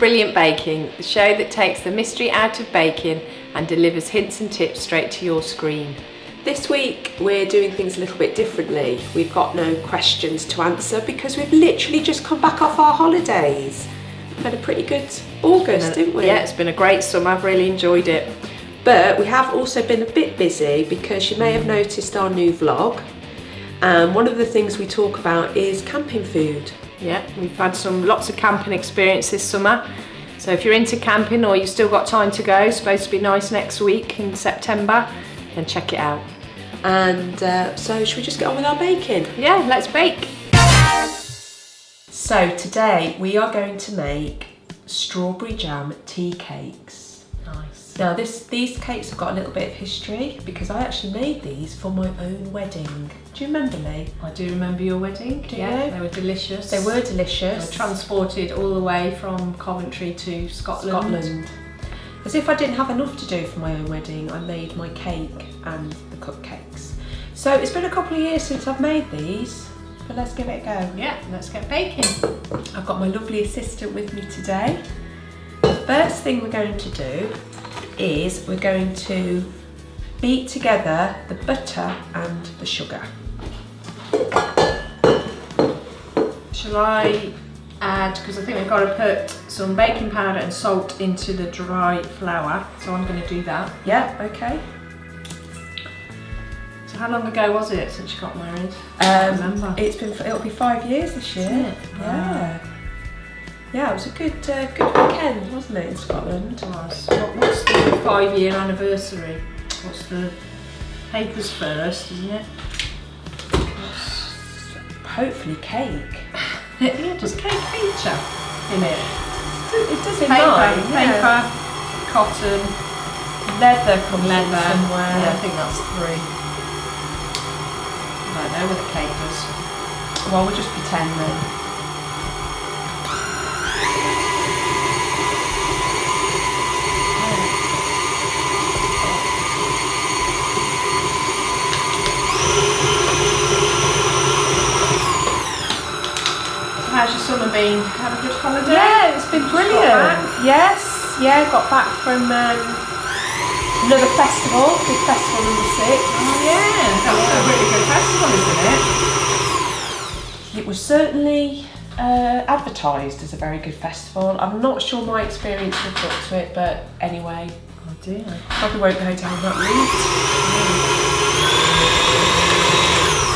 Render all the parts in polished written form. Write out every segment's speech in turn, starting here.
Brilliant Baking, the show that takes the mystery out of baking and delivers hints and tips straight to your screen. This week we're doing things a little bit differently. We've got no questions to answer because we've literally just come back off our holidays. We've had a pretty good August, didn't we? Yeah, it's been a great summer, I've really enjoyed it. But we have also been a bit busy because you may have noticed our new vlog. And one of the things we talk about is camping food. Yeah, we've had lots of camping experience this summer. So if you're into camping or you've still got time to go, it's supposed to be nice next week in September, then check it out. And so should we just get on with our baking? Yeah, let's bake. So today we are going to make strawberry jam tea cakes. Nice. Now these cakes have got a little bit of history because I actually made these for my own wedding. Do you remember me? I do remember your wedding. Do yeah, you? They were delicious. They were delicious. They were transported all the way from Coventry to Scotland. As if I didn't have enough to do for my own wedding, I made my cake and the cupcakes. So it's been a couple of years since I've made these, but let's give it a go. Yeah, let's get baking. I've got my lovely assistant with me today. The first thing we're going to do is we're going to beat together the butter and the sugar. Shall I add, because I think we've got to put some baking powder and salt into the dry flour, so I'm going to do that. Yeah, okay. So how long ago was it since you got married? I don't remember. It'll be 5 years this year. Isn't it? Yeah. Yeah, it was a good weekend, wasn't it, in Scotland? It was. What's the 5-year anniversary? What's the papers first, isn't it? Hopefully cake. Yeah, does cake feature in it? It does in Paper, mine, paper, cotton, leather comes in leather. somewhere. Yeah, I think that's 3. I don't know what the cake does. Well, we'll just pretend then. How's your summer been? Have a good holiday? Yeah, it's been brilliant. Yes, yeah, got back from another festival, big festival number 6. Oh yeah, that was a really good festival, isn't it? It was certainly advertised as a very good festival. I'm not sure my experience lived up to it, but anyway. Oh dear. Probably won't go down that route.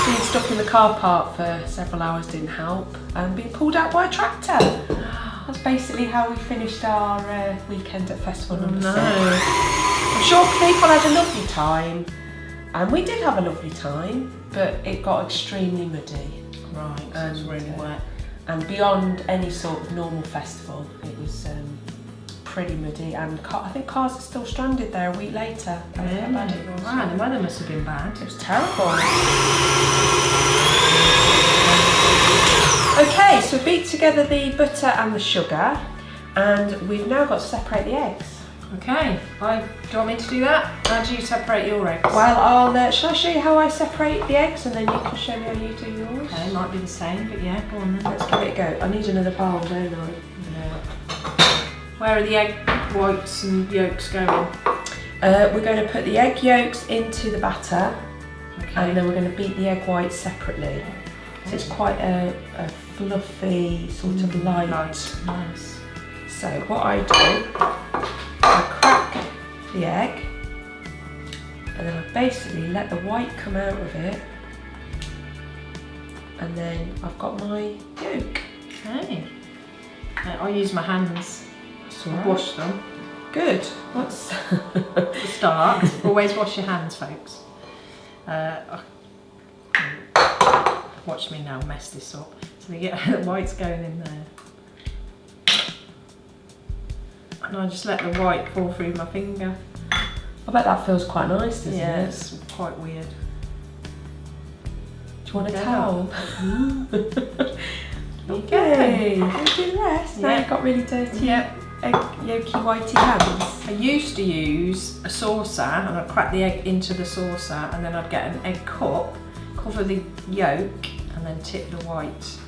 Being stuck in the car park for several hours didn't help, and being pulled out by a tractor. That's basically how we finished our weekend at festival number 6. I'm sure people had a lovely time, and we did have a lovely time, but it got extremely muddy. Right, so it was really wet. And beyond any sort of normal festival, it was pretty muddy, and I think cars are still stranded there a week later. That's how bad it was. Wow, the weather must have been bad. It was terrible. Okay, so we beat together the butter and the sugar, and we've now got to separate the eggs. Okay, do you want me to do that? How do you separate your eggs? Well, shall I show you how I separate the eggs, and then you can show me how you do yours? Okay, might be the same, but yeah, go on then. Let's give it a go. I need another bowl, don't I? Yeah. Where are the egg whites and yolks going? We're going to put the egg yolks into the batter, Okay. and then we're going to beat the egg whites separately. Okay. So it's quite a fluffy, sort of light. Nice. So what I do, I crack the egg, and then I basically let the white come out of it, and then I've got my yolk. Okay. I use my hands. Right. Wash them. Good. What's To start, always wash your hands, folks. Watch me now mess this up. So we get the whites going in there. And I just let the white fall through my finger. I bet that feels quite nice, doesn't Yeah, it? it's quite weird. Do you want a Yeah. towel? Okay. Can you do the rest? Now Yeah. you've got really dirty, Yep. yolky, whitey hands. I used to use a saucer and I'd crack the egg into the saucer and then I'd get an egg cup, cover the yolk and then tip the white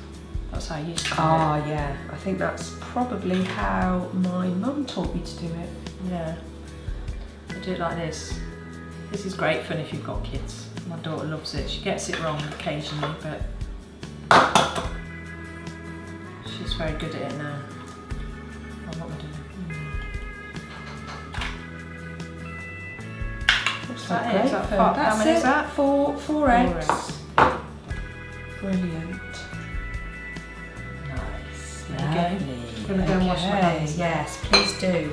That's how I used to do it. Ah, yeah. I think that's probably how my mum taught me to do it. Yeah. I do it like this. This is great fun if you've got kids. My daughter loves it. She gets it wrong occasionally, but she's very good at it now. Oh, what am I doing? Looks that like it? Is that great five? fun. How many is that? Four eggs. Brilliant. Nice. Lovely. There you go. I'm going to go and wash my hands. Yes, please do.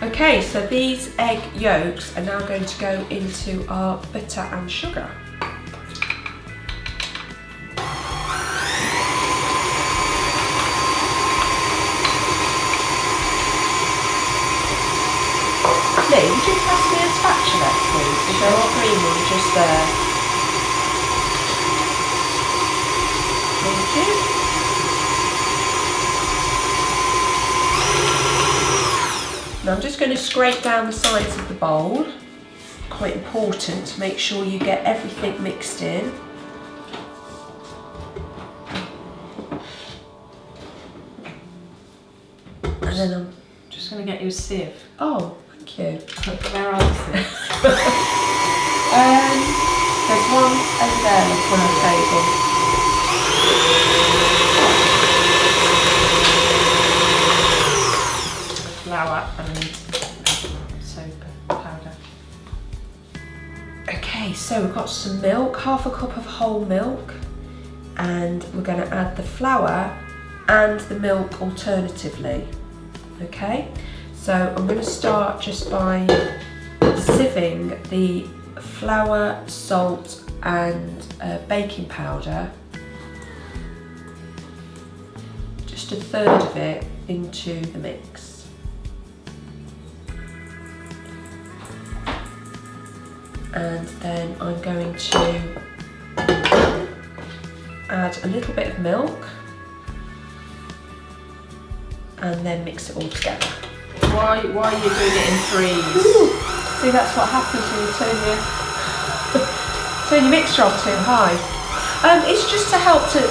Okay, so these egg yolks are now going to go into our butter and sugar. Lee, would you pass me a spatula, please? Is there a green one just there? Thank you. Now I'm just going to scrape down the sides of the bowl. Quite important to make sure you get everything mixed in. And then I'm just going to get you a sieve. Oh, thank you. Where are the sieves? There's one over there on the table. Flour and soap powder. Okay, so we've got some milk, half a cup of whole milk, and we're going to add the flour and the milk alternatively. Okay, so I'm going to start just by sieving the flour, salt and baking powder, just a third of it into the mix. And then I'm going to add a little bit of milk and then mix it all together. Why are you doing it in threes? See, that's what happens when you turn your mixture on too high. It's just to help to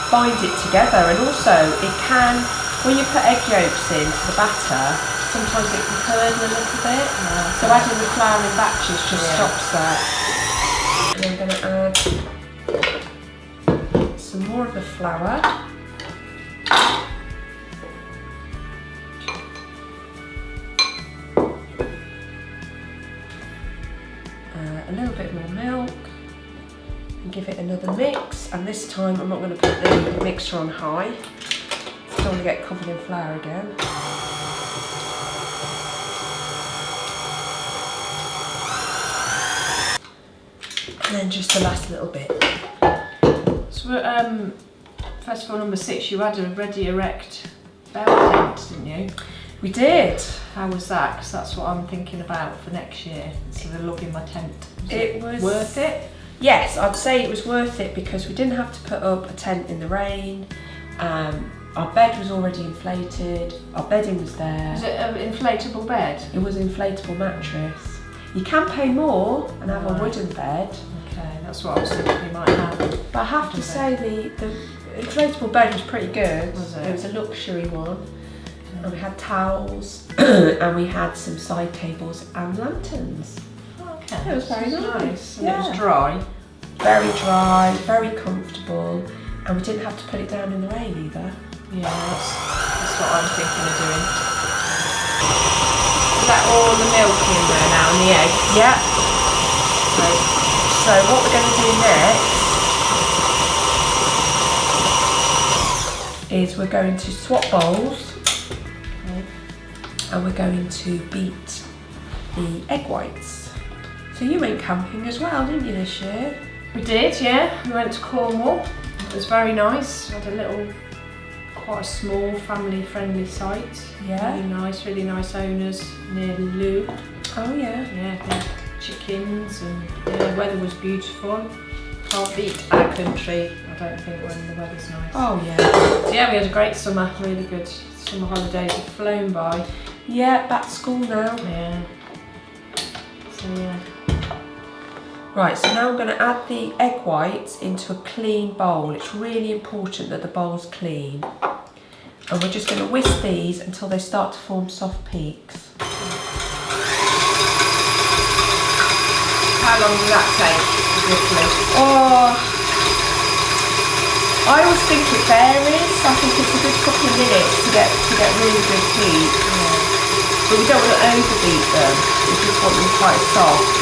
bind it together, and also it can, when you put egg yolks into the batter, sometimes it can curdle a little bit. Yeah. So adding the flour in batches just stops that. And I'm going to add some more of the flour. A little bit more milk. And give it another mix. And this time I'm not going to put the mixer on high. I don't want to get covered in flour again. And then just the last little bit. So festival number 6, you had a ready erect bell tent, didn't you? We did. How was that? Because that's what I'm thinking about for next year. Sort of lugging my tent. It was worth it? Yes, I'd say it was worth it because we didn't have to put up a tent in the rain. Our bed was already inflated. Our bedding was there. Was it an inflatable bed? It was an inflatable mattress. You can pay more and have a wooden bed. Okay, that's what I was thinking we might have. But I have to say the inflatable bed was pretty good. Was it? It was a luxury one. And we had towels and we had some side tables and lanterns. Okay. It was very nice. And it was dry. Very dry, very comfortable, and we didn't have to put it down in the rain either. Yeah, that's what I'm thinking of doing. Is that all the milk in there now and the eggs? Yeah. So what we're going to do next is we're going to swap bowls. And we're going to beat the egg whites. So you went camping as well, didn't you, this year? We did, yeah. We went to Cornwall. It was very nice. We had a little, quite a small family-friendly site. Yeah. Really nice owners near the loo. Oh yeah. Yeah, they had chickens and the weather was beautiful. Can't beat our country, I don't think, when the weather's nice. Oh yeah. So yeah, we had a great summer, really good. Summer holidays have flown by. Yeah, back to school now. Yeah. So yeah. Right, so now I'm going to add the egg whites into a clean bowl. It's really important that the bowl's clean. And we're just going to whisk these until they start to form soft peaks. How long does that take, roughly? Oh, I always think it varies. I think it's a good couple of minutes to get really good heat. Yeah. But we don't want to overbeat them. We just want them quite soft.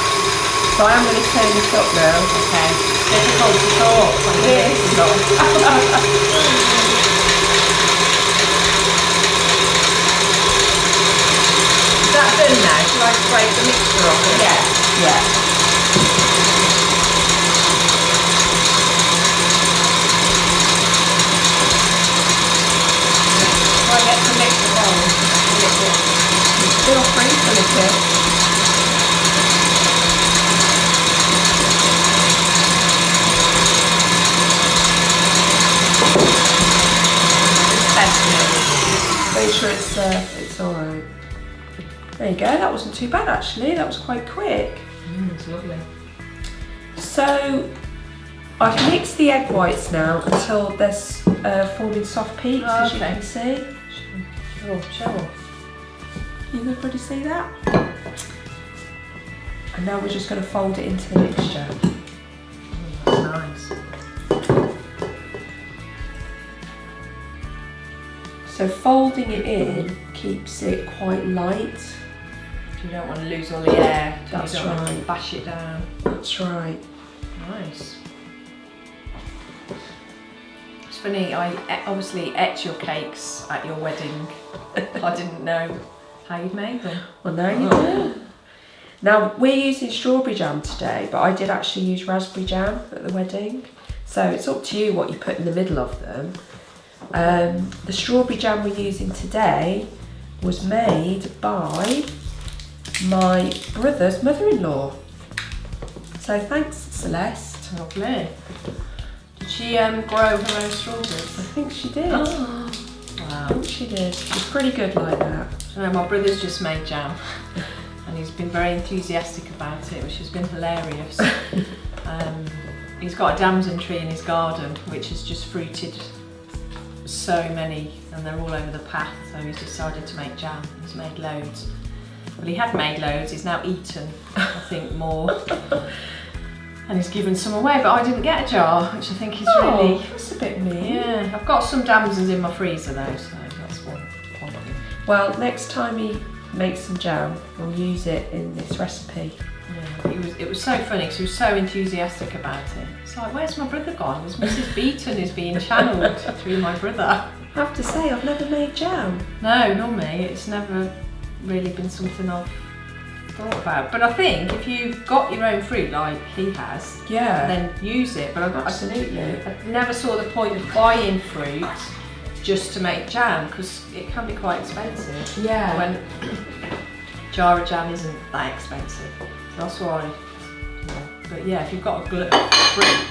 So I am going to turn this up now. Okay. Difficult to talk. Yes. Is that done now? Shall I scrape the mixture off it? Yeah. Yeah. Shall I get some mixture bowl? Feel free to lick it. Just test it. Make sure it's alright. There you go, that wasn't too bad actually, that was quite quick. It's lovely. So I've mixed the egg whites now until they're forming soft peaks, as you can see. Sure. You can everybody see that? And now we're just going to fold it into the mixture. That's nice. So folding it in keeps it quite light. You don't want to lose all the air. That's you don't want to right. bash it down. That's right. Nice. It's funny, I obviously ate your cakes at your wedding. I didn't know how you'd made them. Well, now you do. Now we're using strawberry jam today, but I did actually use raspberry jam at the wedding. So it's up to you what you put in the middle of them. The strawberry jam we're using today was made by my brother's mother-in-law. So thanks, Celeste. Lovely. Did she grow her own strawberries? I think she did. Oh. I think she did. She's pretty good like that. I know my brother's just made jam and he's been very enthusiastic about it, which has been hilarious. He's got a damson tree in his garden which has just fruited so many, and they're all over the path, so he's decided to make jam. He's made loads. Well, he had made loads, he's now eaten, I think, more. And he's given some away, but I didn't get a jar, which I think is really... That's a bit mean. Yeah, I've got some damsons in my freezer though, so that's one of them. Well, next time he makes some jam, we'll use it in this recipe. Yeah, it was so funny because he was so enthusiastic about it. It's like, where's my brother gone? There's Mrs. Beaton is being channelled through my brother. I have to say, I've never made jam. No, not me. It's never really been something I've thought about. But I think if you've got your own fruit like he has, yeah, then use it. But absolutely. I never saw the point of buying fruit just to make jam because it can be quite expensive. Yeah. When a jar of jam isn't that expensive. So that's why. Yeah. But yeah, if you've got a fruit,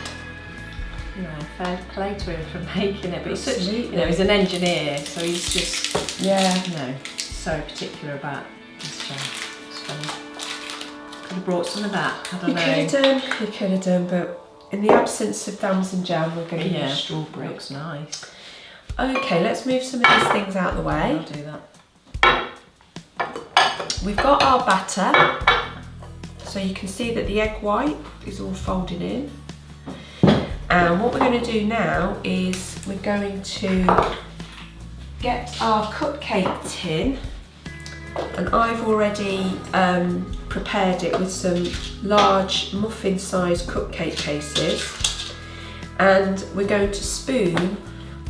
you know, fair play to him for making it. But he's such, you know, he's an engineer, so he's just, yeah, you know, so particular about this jam. It's funny. Could have brought some of that. I don't know. You could have done, but in the absence of damson jam, we're going to use strawberry. Looks nice. Okay, let's move some of these things out of the way. I'll do that. We've got our batter. So you can see that the egg white is all folded in. And what we're going to do now is we're going to get our cupcake tin, and I've already prepared it with some large muffin-sized cupcake cases, and we're going to spoon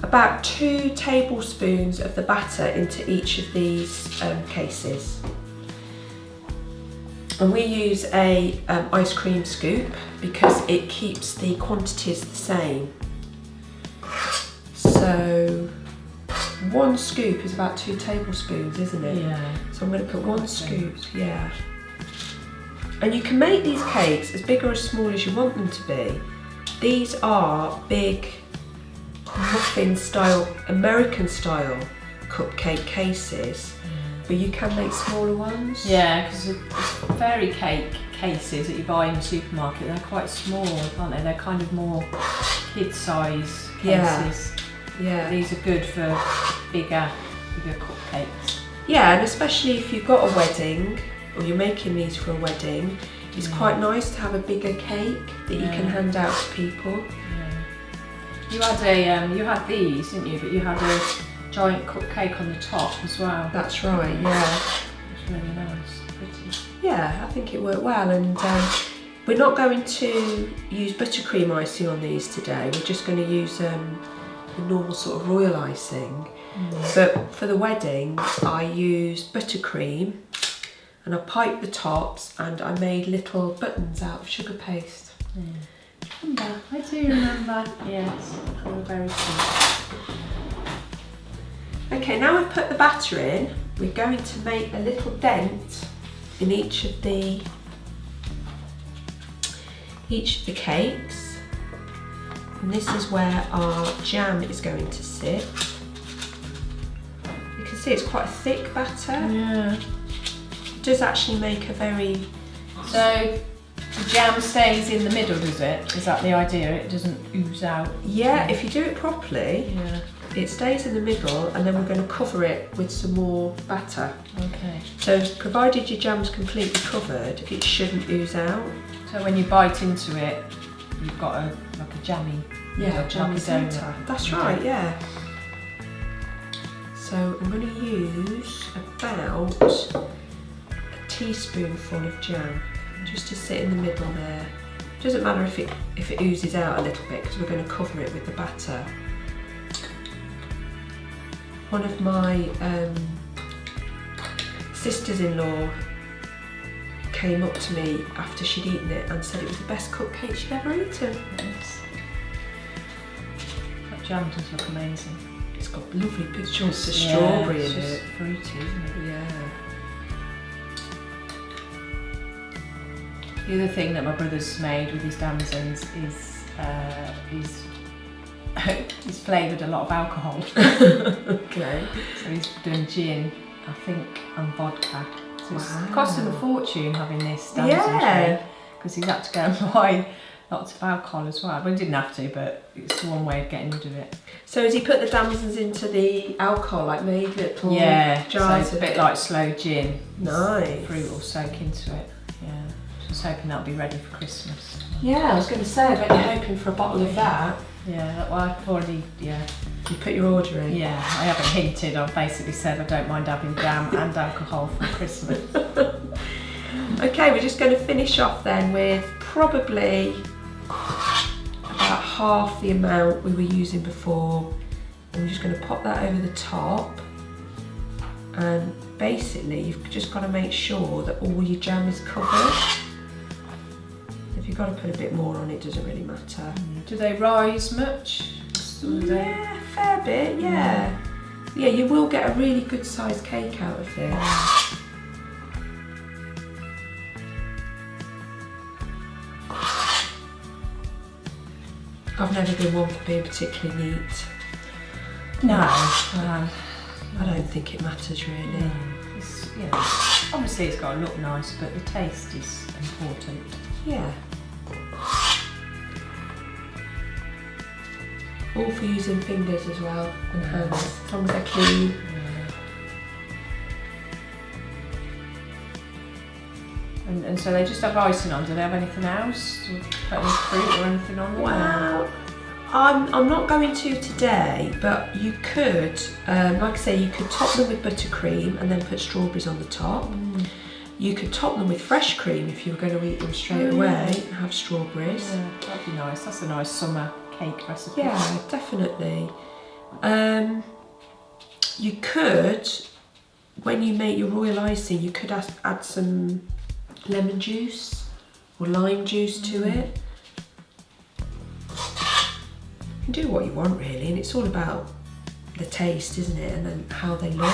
about 2 tablespoons of the batter into each of these cases. And we use a ice cream scoop because it keeps the quantities the same. So 1 scoop is about 2 tablespoons, isn't it? Yeah. So I'm going to put 1 scoop, yeah. And you can make these cakes as big or as small as you want them to be. These are big muffin style, American style cupcake cases. but you can make smaller ones. Yeah, because the fairy cake cases that you buy in the supermarket, they're quite small, aren't they? They're kind of more kid-size cases. Yeah. These are good for bigger cupcakes. Yeah, and especially if you've got a wedding, or you're making these for a wedding, it's quite nice to have a bigger cake that you can hand out to people. Yeah. You had these, didn't you? But you had a giant cupcake on the top as well. That's right, yeah. It's really nice, pretty. Yeah, I think it worked well, and we're not going to use buttercream icing on these today. We're just going to use the normal sort of royal icing. But for the wedding, I used buttercream, and I piped the tops, and I made little buttons out of sugar paste. Remember? I do remember. Yes, they were very cute. Okay, now I've put the batter in, we're going to make a little dent in each of the cakes, and this is where our jam is going to sit. You can see it's quite a thick batter. Yeah. It does actually make a very... So the jam stays in the middle, does it? Is that the idea? It doesn't ooze out? Yeah, if you do it properly, it stays in the middle, and then we're going to cover it with some more batter. Okay. So provided your jam's completely covered, it shouldn't ooze out. So when you bite into it, you've got like a jammy, jammy centre. That's right, yeah. So I'm going to use about a teaspoonful of jam, just to sit in the middle there. Doesn't matter if it oozes out a little bit, because we're going to cover it with the batter. One of my sisters-in-law came up to me after she'd eaten it and said it was the best cupcake she'd ever eaten. Yes. That jam does look amazing. It's got lovely big chunks of strawberry in it. It's fruity, isn't it? Yeah. The other thing that my brother's made with his damsons is he's flavoured a lot of alcohol. Okay. So he's done gin, I think, and vodka. So it's cost him a fortune having this damson tree, because he's had to go and buy lots of alcohol as well. Well, he didn't have to, but it's one way of getting rid of it. So has he put the damsons into the alcohol, like made little jars? So it's a bit like slow gin. Nice. Fruit will soak into it. Yeah. Just hoping that'll be ready for Christmas. Yeah, I was going to say, I bet you're hoping for a bottle of that. Yeah, well, I've already, You put your order in? Yeah, I haven't hinted. I've basically said I don't mind having jam and alcohol for Christmas. Okay, we're just going to finish off then with probably about half the amount we were using before. And we're just going to pop that over the top. And basically, you've just got to make sure that all your jam is covered. If you've got to put a bit more on, it doesn't really matter. Do they rise much? Yeah, a fair bit, yeah. Yeah, you will get a really good sized cake out of this. I've never been one for being particularly neat. No. I don't think it matters really. Obviously it's got to look nice, but the taste is important. Yeah. All for using fingers as well, and hands, as long as they're clean. And so they just have icing on. Do they have anything else? Do you put any fruit or anything on them? Wow. I'm not going to today, but you could, like I say, you could top them with buttercream and then put strawberries on the top. You could top them with fresh cream if you were going to eat them straight away and have strawberries. Yeah, that'd be nice. That's a nice summer cake recipe. Yeah, definitely. You could, when you make your royal icing, you could add some lemon juice or lime juice to it. You can do what you want really, and it's all about the taste, isn't it, and then how they look.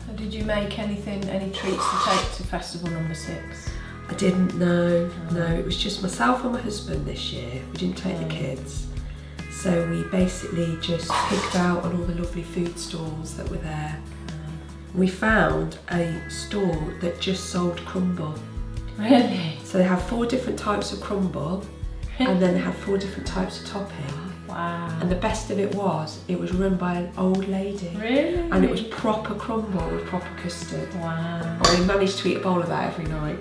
So did you make any treats to take to festival number 6? I didn't know. No, it was just myself and my husband this year. We didn't take the kids. So we basically just picked out on all the lovely food stalls that were there. We found a store that just sold crumble. Really? So they have 4 different types of crumble, and then they have 4 different types of topping. Wow. And the best of it was run by an old lady. Really? And it was proper crumble with proper custard. Wow. And we managed to eat a bowl of that every night.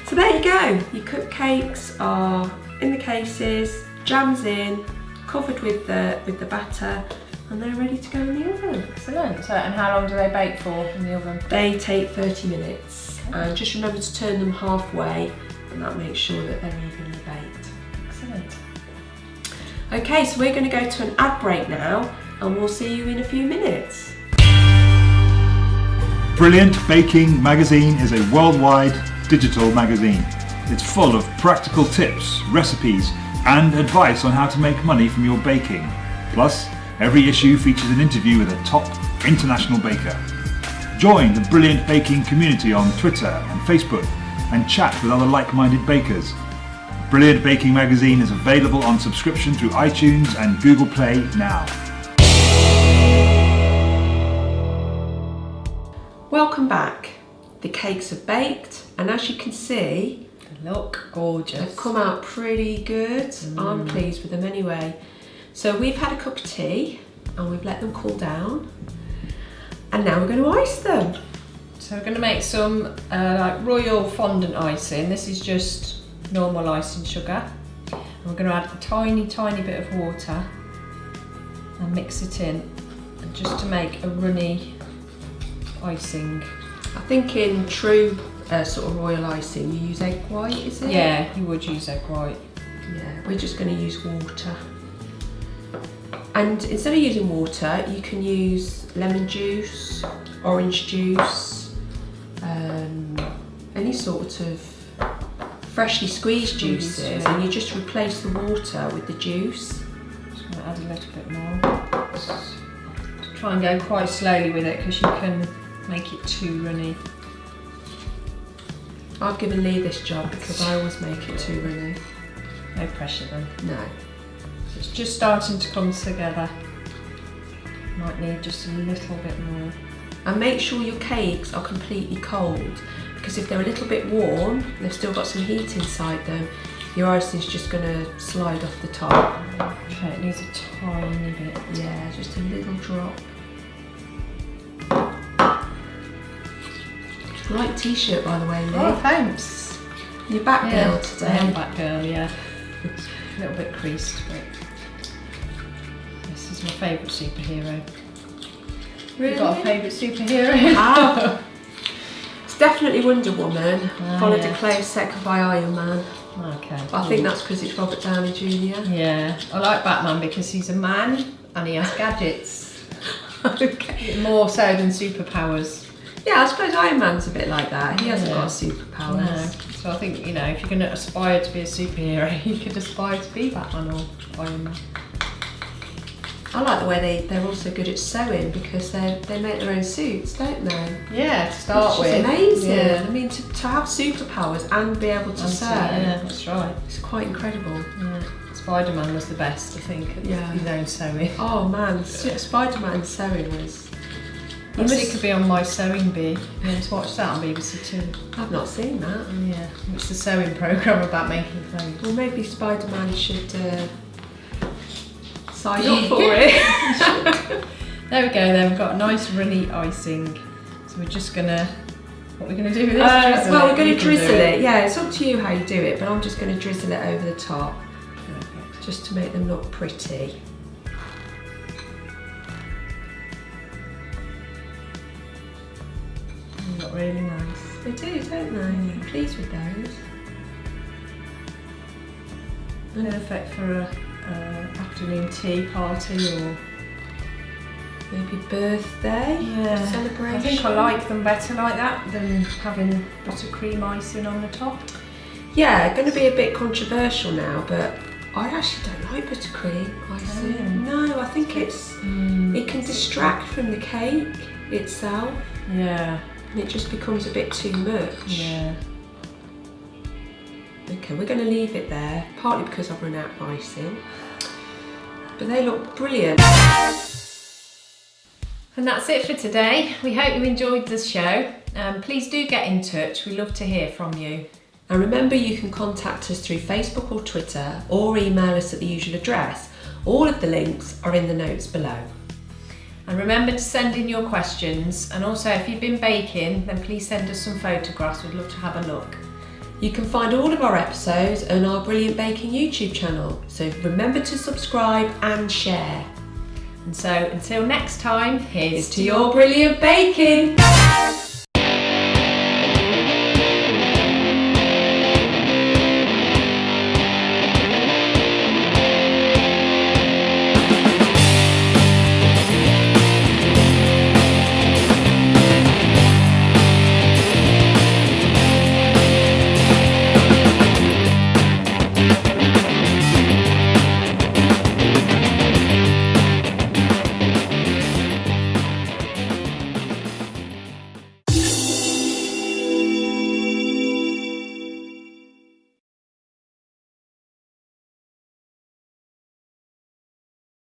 So there you go. Your cupcakes are in the cases, jam's in, covered with the batter, and they're ready to go in the oven. Excellent. So, and how long do they bake for in the oven? They take 30 minutes. And just remember to turn them halfway, and that makes sure that they're evenly baked. Excellent. Okay, so we're going to go to an ad break now, and we'll see you in a few minutes. Brilliant Baking Magazine is a worldwide digital magazine. It's full of practical tips, recipes, and advice on how to make money from your baking. Plus, every issue features an interview with a top international baker. Join the Brilliant Baking community on Twitter and Facebook and chat with other like-minded bakers. Brilliant Baking Magazine is available on subscription through iTunes and Google Play now. Welcome back. The cakes are baked, and as you can see, They look gorgeous. they've come out pretty good. I'm pleased with them anyway. So we've had a cup of tea and we've let them cool down, and now we're going to ice them. So we're going to make some like royal fondant icing. This is just normal icing sugar. And we're going to add a tiny bit of water and mix it in, and just to make a runny icing. I think in true sort of royal icing you use egg white, is it? Yeah, you would use egg white. Yeah, we're just going to use water. And instead of using water, you can use lemon juice, orange juice, any sort of freshly squeezed juices, and you just replace the water with the juice. Just going to add a little bit more. Just try and go quite slowly with it, because you can make it too runny. I've given Lee this job because I always make it too runny. No pressure then. No. So it's just starting to come together. Might need just a little bit more. And make sure your cakes are completely cold, because if they're a little bit warm, they've still got some heat inside them, your icing's just going to slide off the top. Okay, it needs a tiny bit. Yeah, just a little drop. Right t-shirt, by the way, Lee. Oh, thanks. You're back girl I today. am back girl, yeah. A little bit creased, but this is my favourite superhero. Really? You've got a favourite superhero? Ah. It's definitely Wonder Woman, followed yeah. a close second by Iron Man. Okay. I think that's because it's Robert Downey Jr. Yeah, I like Batman because he's a man and he has gadgets. Okay. More so than superpowers. Yeah, I suppose Iron Man's a bit like that. He hasn't got superpowers. No. So I think, you know, if you're going to aspire to be a superhero, you could aspire to be Batman or Iron Man. I like the way they're also good at sewing, because they make their own suits, don't they? Yeah, to start Which with. is amazing. Yeah. I mean, to have superpowers and be able to sew, Yeah, that's right. it's quite incredible. Yeah. Spider-Man was the best, I think, at his own sewing. Oh man, Spider-Man sewing was... Perhaps it could be on my sewing bee. Yeah, just watch that on BBC Two. I've not seen that. Yeah, it's the sewing programme about making clothes. Well, maybe Spider-Man should sign up for it. There we go then, we've got a nice runny icing. So we're just gonna, what are we gonna do with this? Well, we're going You to can drizzle do it. Yeah, it's up to you how you do it, but I'm just going to drizzle it over the top, Perfect. just to make them look pretty. They look really nice. They do, don't they? I'm pleased with those. Perfect for a afternoon tea party or Maybe birthday celebration. I think I like them better like that than having buttercream icing on the top. Yeah, going to be a bit controversial now, but I actually don't like buttercream icing. No, I think it can distract from the cake itself. Yeah. And it just becomes a bit too much. Yeah. Okay, we're going to leave it there, partly because I've run out of icing. but they look brilliant. And that's it for today. We hope you enjoyed this show. Please do get in touch. We love to hear from you. And remember, you can contact us through Facebook or Twitter, or email us at the usual address. All of the links are in the notes below. And remember to send in your questions, and also if you've been baking, then please send us some photographs. We'd love to have a look. You can find all of our episodes on our Brilliant Baking YouTube channel, so remember to subscribe and share. And so until next time, here's to your brilliant baking!